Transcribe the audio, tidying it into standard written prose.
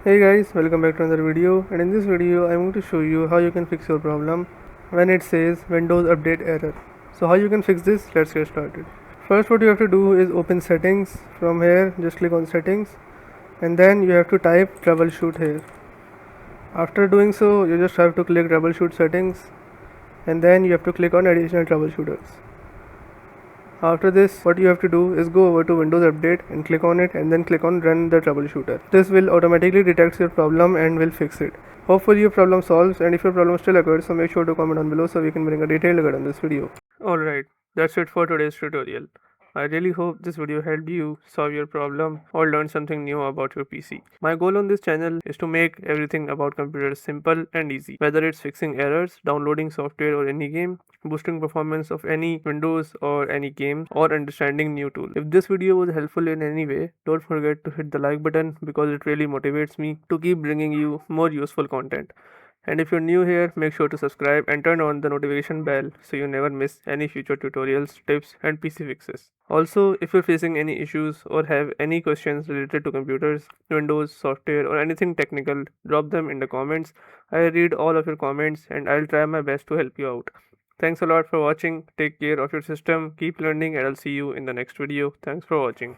Hey guys, welcome back to another video, and in this video I'm going to show you how you can fix your problem when it says Windows Update error. So how you can fix this, let's get started. First what you have to do is open settings. From here just click on settings and then you have to type troubleshoot here. After doing so you just have to click troubleshoot settings and then you have to click on additional troubleshooters. After this, what you have to do is go over to Windows Update and click on it and then click on Run the Troubleshooter. This will automatically detect your problem and will fix it. Hopefully your problem solves, and if your problem still occurs, so make sure to comment down below so we can bring a detailed guide on this video. Alright, that's it for today's tutorial. I really hope this video helped you solve your problem or learn something new about your PC. My goal on this channel is to make everything about computers simple and easy, whether it's fixing errors, downloading software or any game, boosting performance of any Windows or any game, or understanding new tools. If this video was helpful in any way, don't forget to hit the like button because it really motivates me to keep bringing you more useful content. And if you're new here, make sure to subscribe and turn on the notification bell so you never miss any future tutorials, tips, and PC fixes. Also, if you're facing any issues or have any questions related to computers, Windows, software, or anything technical, drop them in the comments. I read all of your comments and I'll try my best to help you out. Thanks a lot for watching. Take care of your system, keep learning, and I'll see you in the next video. Thanks for watching.